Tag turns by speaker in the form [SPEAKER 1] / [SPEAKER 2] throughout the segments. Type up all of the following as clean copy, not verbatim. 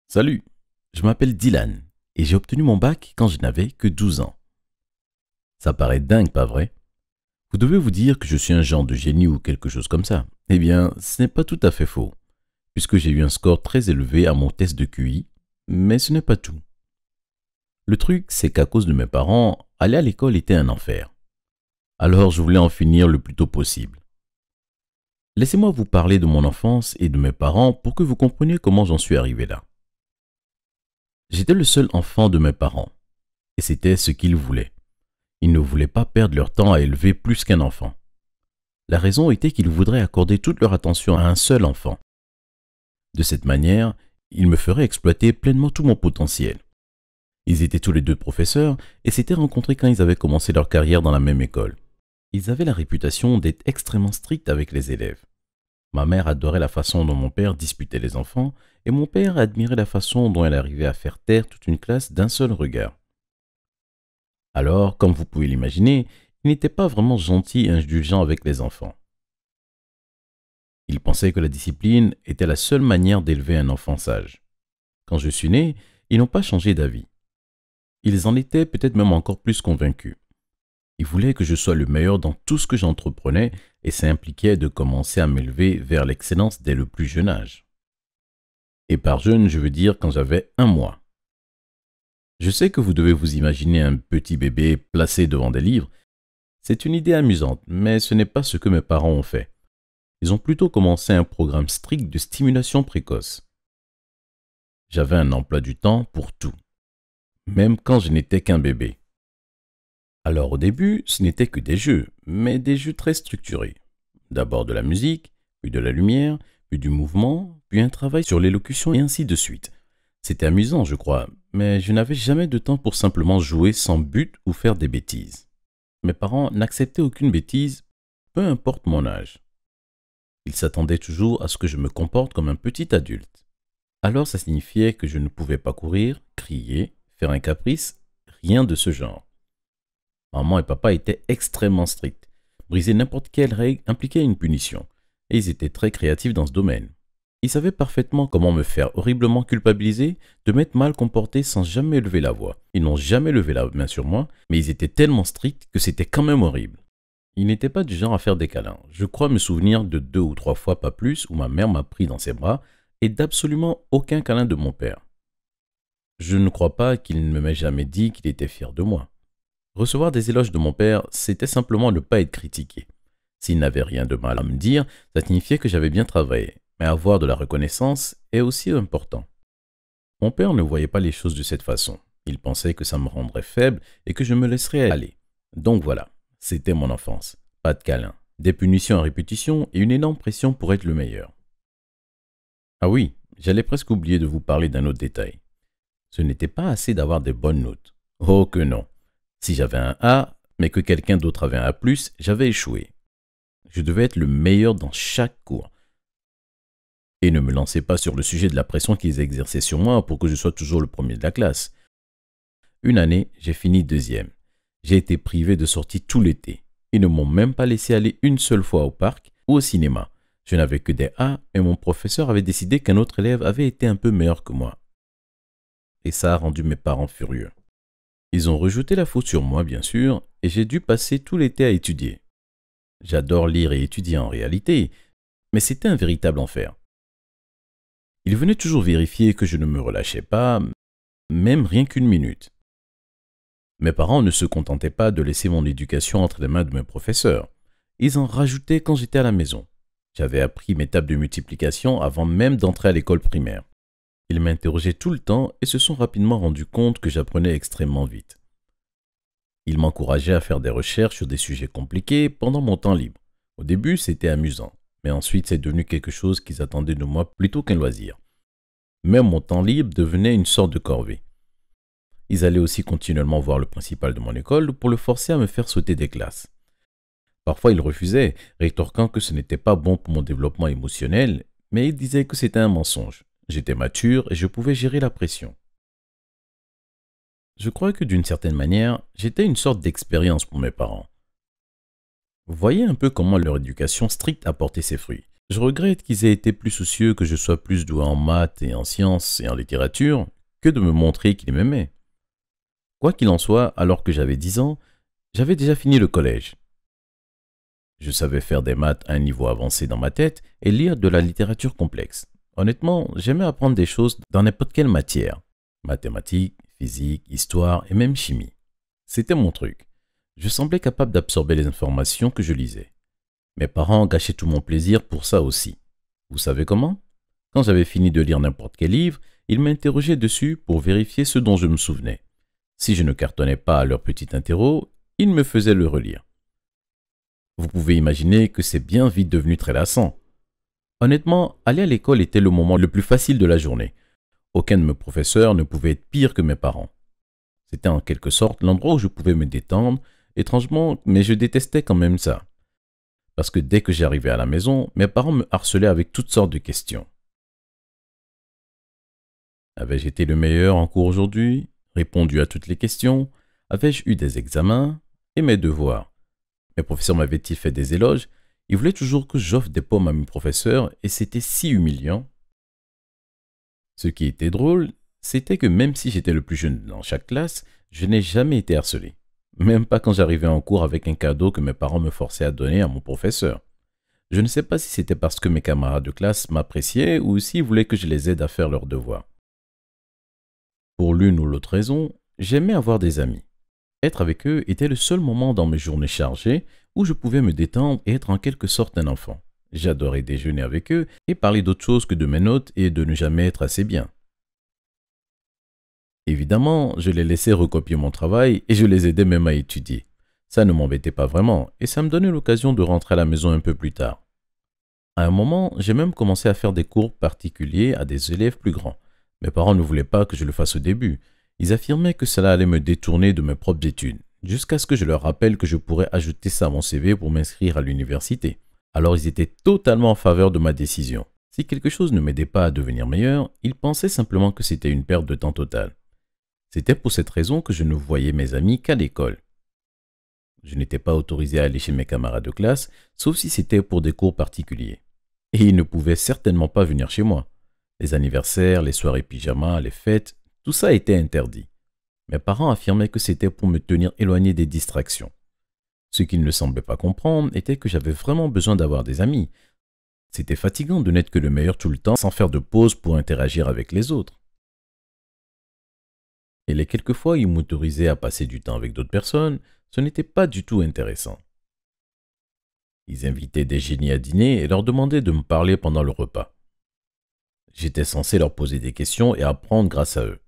[SPEAKER 1] Salut, je m'appelle Dylan et j'ai obtenu mon bac quand je n'avais que 12 ans. Ça paraît dingue, pas vrai? Vous devez vous dire que je suis un genre de génie ou quelque chose comme ça. Eh bien, ce n'est pas tout à fait faux, puisque j'ai eu un score très élevé à mon test de QI, mais ce n'est pas tout. Le truc, c'est qu'à cause de mes parents, aller à l'école était un enfer. Alors je voulais en finir le plus tôt possible. Laissez-moi vous parler de mon enfance et de mes parents pour que vous compreniez comment j'en suis arrivé là. J'étais le seul enfant de mes parents, et c'était ce qu'ils voulaient. Ils ne voulaient pas perdre leur temps à élever plus qu'un enfant. La raison était qu'ils voudraient accorder toute leur attention à un seul enfant. De cette manière, ils me feraient exploiter pleinement tout mon potentiel. Ils étaient tous les deux professeurs et s'étaient rencontrés quand ils avaient commencé leur carrière dans la même école. Ils avaient la réputation d'être extrêmement stricts avec les élèves. Ma mère adorait la façon dont mon père disputait les enfants et mon père admirait la façon dont elle arrivait à faire taire toute une classe d'un seul regard. Alors, comme vous pouvez l'imaginer, il n'était pas vraiment gentil et indulgent avec les enfants. Il pensait que la discipline était la seule manière d'élever un enfant sage. Quand je suis né, ils n'ont pas changé d'avis. Ils en étaient peut-être même encore plus convaincus. Ils voulaient que je sois le meilleur dans tout ce que j'entreprenais et ça impliquait de commencer à m'élever vers l'excellence dès le plus jeune âge. Et par jeune, je veux dire quand j'avais 1 mois. Je sais que vous devez vous imaginer un petit bébé placé devant des livres. C'est une idée amusante, mais ce n'est pas ce que mes parents ont fait. Ils ont plutôt commencé un programme strict de stimulation précoce. J'avais un emploi du temps pour tout, même quand je n'étais qu'un bébé. Alors au début, ce n'était que des jeux, mais des jeux très structurés. D'abord de la musique, puis de la lumière, puis du mouvement, puis un travail sur l'élocution et ainsi de suite. C'était amusant, je crois, mais je n'avais jamais de temps pour simplement jouer sans but ou faire des bêtises. Mes parents n'acceptaient aucune bêtise, peu importe mon âge. Ils s'attendaient toujours à ce que je me comporte comme un petit adulte. Alors ça signifiait que je ne pouvais pas courir, crier, faire un caprice, rien de ce genre. Maman et papa étaient extrêmement stricts. Briser n'importe quelle règle impliquait une punition, et ils étaient très créatifs dans ce domaine. Ils savaient parfaitement comment me faire horriblement culpabiliser, de m'être mal comporté sans jamais lever la voix. Ils n'ont jamais levé la main sur moi, mais ils étaient tellement stricts que c'était quand même horrible. Ils n'étaient pas du genre à faire des câlins. Je crois me souvenir de 2 ou 3 fois, pas plus, où ma mère m'a pris dans ses bras, et d'absolument aucun câlin de mon père. Je ne crois pas qu'il ne m'ait jamais dit qu'il était fier de moi. Recevoir des éloges de mon père, c'était simplement ne pas être critiqué. S'il n'avait rien de mal à me dire, ça signifiait que j'avais bien travaillé. Mais avoir de la reconnaissance est aussi important. Mon père ne voyait pas les choses de cette façon. Il pensait que ça me rendrait faible et que je me laisserais aller. Donc voilà, c'était mon enfance. Pas de câlins, des punitions à répétition et une énorme pression pour être le meilleur. Ah oui, j'allais presque oublier de vous parler d'un autre détail. Ce n'était pas assez d'avoir des bonnes notes. Oh que non. Si j'avais un A, mais que quelqu'un d'autre avait un A+, j'avais échoué. Je devais être le meilleur dans chaque cours. Et ne me lancez pas sur le sujet de la pression qu'ils exerçaient sur moi pour que je sois toujours le premier de la classe. Une année, j'ai fini 2e. J'ai été privé de sortie tout l'été. Ils ne m'ont même pas laissé aller une seule fois au parc ou au cinéma. Je n'avais que des A et mon professeur avait décidé qu'un autre élève avait été un peu meilleur que moi. Et ça a rendu mes parents furieux. Ils ont rejeté la faute sur moi, bien sûr, et j'ai dû passer tout l'été à étudier. J'adore lire et étudier en réalité, mais c'était un véritable enfer. Ils venaient toujours vérifier que je ne me relâchais pas, même rien qu'une minute. Mes parents ne se contentaient pas de laisser mon éducation entre les mains de mes professeurs. Ils en rajoutaient quand j'étais à la maison. J'avais appris mes tables de multiplication avant même d'entrer à l'école primaire. Ils m'interrogeaient tout le temps et se sont rapidement rendus compte que j'apprenais extrêmement vite. Ils m'encourageaient à faire des recherches sur des sujets compliqués pendant mon temps libre. Au début, c'était amusant, mais ensuite c'est devenu quelque chose qu'ils attendaient de moi plutôt qu'un loisir. Même mon temps libre devenait une sorte de corvée. Ils allaient aussi continuellement voir le principal de mon école pour le forcer à me faire sauter des classes. Parfois il refusait, rétorquant que ce n'était pas bon pour mon développement émotionnel, mais il disait que c'était un mensonge. J'étais mature et je pouvais gérer la pression. Je crois que d'une certaine manière, j'étais une sorte d'expérience pour mes parents. Vous voyez un peu comment leur éducation stricte a porté ses fruits. Je regrette qu'ils aient été plus soucieux que je sois plus doué en maths et en sciences et en littérature que de me montrer qu'ils m'aimaient. Quoi qu'il en soit, alors que j'avais 10 ans, j'avais déjà fini le collège. Je savais faire des maths à un niveau avancé dans ma tête et lire de la littérature complexe. Honnêtement, j'aimais apprendre des choses dans n'importe quelle matière. Mathématiques, physique, histoire et même chimie. C'était mon truc. Je semblais capable d'absorber les informations que je lisais. Mes parents gâchaient tout mon plaisir pour ça aussi. Vous savez comment? Quand j'avais fini de lire n'importe quel livre, ils m'interrogeaient dessus pour vérifier ce dont je me souvenais. Si je ne cartonnais pas à leur petit interro, ils me faisaient le relire. Vous pouvez imaginer que c'est bien vite devenu très lassant. Honnêtement, aller à l'école était le moment le plus facile de la journée. Aucun de mes professeurs ne pouvait être pire que mes parents. C'était en quelque sorte l'endroit où je pouvais me détendre, étrangement, mais je détestais quand même ça. Parce que dès que j'arrivais à la maison, mes parents me harcelaient avec toutes sortes de questions. Avais-je été le meilleur en cours aujourd'hui? Répondu à toutes les questions? Avais-je eu des examens? Et mes devoirs? Mes professeurs m'avaient-ils fait des éloges? Ils voulaient toujours que j'offre des pommes à mes professeurs et c'était si humiliant. Ce qui était drôle, c'était que même si j'étais le plus jeune dans chaque classe, je n'ai jamais été harcelé. Même pas quand j'arrivais en cours avec un cadeau que mes parents me forçaient à donner à mon professeur. Je ne sais pas si c'était parce que mes camarades de classe m'appréciaient ou s'ils voulaient que je les aide à faire leurs devoirs. Pour l'une ou l'autre raison, j'aimais avoir des amis. Être avec eux était le seul moment dans mes journées chargées où je pouvais me détendre et être en quelque sorte un enfant. J'adorais déjeuner avec eux et parler d'autre chose que de mes notes et de ne jamais être assez bien. Évidemment, je les laissais recopier mon travail et je les aidais même à étudier. Ça ne m'embêtait pas vraiment et ça me donnait l'occasion de rentrer à la maison un peu plus tard. À un moment, j'ai même commencé à faire des cours particuliers à des élèves plus grands. Mes parents ne voulaient pas que je le fasse au début. Ils affirmaient que cela allait me détourner de mes propres études, jusqu'à ce que je leur rappelle que je pourrais ajouter ça à mon CV pour m'inscrire à l'université. Alors ils étaient totalement en faveur de ma décision. Si quelque chose ne m'aidait pas à devenir meilleur, ils pensaient simplement que c'était une perte de temps totale. C'était pour cette raison que je ne voyais mes amis qu'à l'école. Je n'étais pas autorisé à aller chez mes camarades de classe, sauf si c'était pour des cours particuliers. Et ils ne pouvaient certainement pas venir chez moi. Les anniversaires, les soirées pyjama, les fêtes, tout ça était interdit. Mes parents affirmaient que c'était pour me tenir éloigné des distractions. Ce qu'ils ne semblaient pas comprendre était que j'avais vraiment besoin d'avoir des amis. C'était fatigant de n'être que le meilleur tout le temps sans faire de pause pour interagir avec les autres. Et les quelques fois où ils m'autorisaient à passer du temps avec d'autres personnes, ce n'était pas du tout intéressant. Ils invitaient des génies à dîner et leur demandaient de me parler pendant le repas. J'étais censé leur poser des questions et apprendre grâce à eux.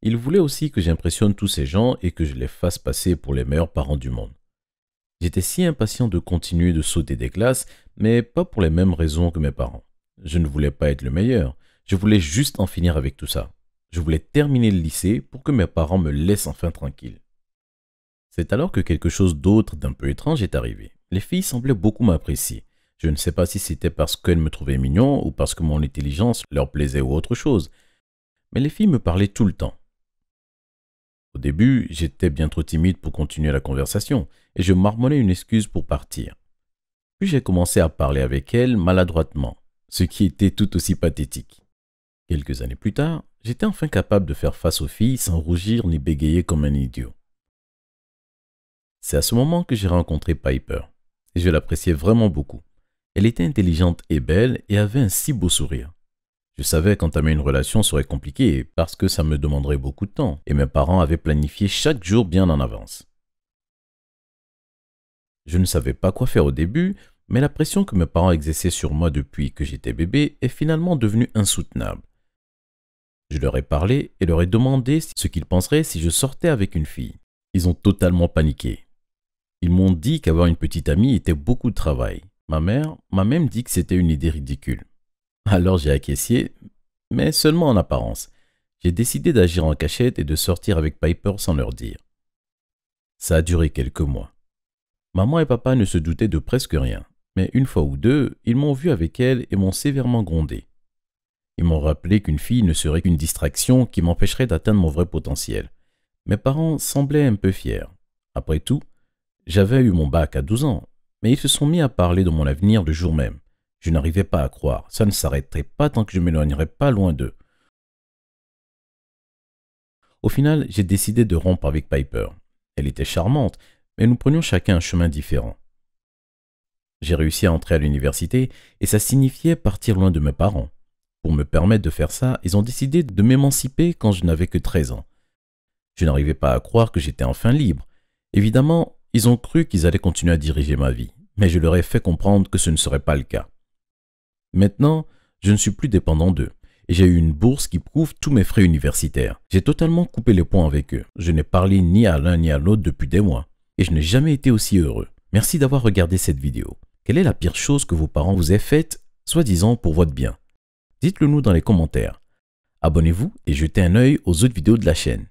[SPEAKER 1] Ils voulaient aussi que j'impressionne tous ces gens et que je les fasse passer pour les meilleurs parents du monde. J'étais si impatient de continuer de sauter des classes, mais pas pour les mêmes raisons que mes parents. Je ne voulais pas être le meilleur, je voulais juste en finir avec tout ça. Je voulais terminer le lycée pour que mes parents me laissent enfin tranquille. C'est alors que quelque chose d'autre d'un peu étrange est arrivé. Les filles semblaient beaucoup m'apprécier. Je ne sais pas si c'était parce qu'elles me trouvaient mignon ou parce que mon intelligence leur plaisait ou autre chose, mais les filles me parlaient tout le temps. Au début, j'étais bien trop timide pour continuer la conversation et je marmonnais une excuse pour partir. Puis j'ai commencé à parler avec elles maladroitement, ce qui était tout aussi pathétique. Quelques années plus tard, j'étais enfin capable de faire face aux filles sans rougir ni bégayer comme un idiot. C'est à ce moment que j'ai rencontré Piper et je l'appréciais vraiment beaucoup. Elle était intelligente et belle et avait un si beau sourire. Je savais qu'entamer une relation serait compliqué parce que ça me demanderait beaucoup de temps et mes parents avaient planifié chaque jour bien en avance. Je ne savais pas quoi faire au début, mais la pression que mes parents exerçaient sur moi depuis que j'étais bébé est finalement devenue insoutenable. Je leur ai parlé et leur ai demandé ce qu'ils penseraient si je sortais avec une fille. Ils ont totalement paniqué. Ils m'ont dit qu'avoir une petite amie était beaucoup de travail. Ma mère m'a même dit que c'était une idée ridicule. Alors j'ai acquiescé, mais seulement en apparence. J'ai décidé d'agir en cachette et de sortir avec Piper sans leur dire. Ça a duré quelques mois. Maman et papa ne se doutaient de presque rien, mais une fois ou deux, ils m'ont vu avec elle et m'ont sévèrement grondé. Ils m'ont rappelé qu'une fille ne serait qu'une distraction qui m'empêcherait d'atteindre mon vrai potentiel. Mes parents semblaient un peu fiers. Après tout, j'avais eu mon bac à 12 ans, mais ils se sont mis à parler de mon avenir le jour même. Je n'arrivais pas à croire. Ça ne s'arrêterait pas tant que je ne m'éloignerais pas loin d'eux. Au final, j'ai décidé de rompre avec Piper. Elle était charmante, mais nous prenions chacun un chemin différent. J'ai réussi à entrer à l'université et ça signifiait partir loin de mes parents. Pour me permettre de faire ça, ils ont décidé de m'émanciper quand je n'avais que 13 ans. Je n'arrivais pas à croire que j'étais enfin libre. Évidemment, ils ont cru qu'ils allaient continuer à diriger ma vie, mais je leur ai fait comprendre que ce ne serait pas le cas. Maintenant, je ne suis plus dépendant d'eux et j'ai eu une bourse qui couvre tous mes frais universitaires. J'ai totalement coupé les ponts avec eux. Je n'ai parlé ni à l'un ni à l'autre depuis des mois et je n'ai jamais été aussi heureux. Merci d'avoir regardé cette vidéo. Quelle est la pire chose que vos parents vous aient faite, soi-disant pour votre bien? Dites-le nous dans les commentaires. Abonnez-vous et jetez un œil aux autres vidéos de la chaîne.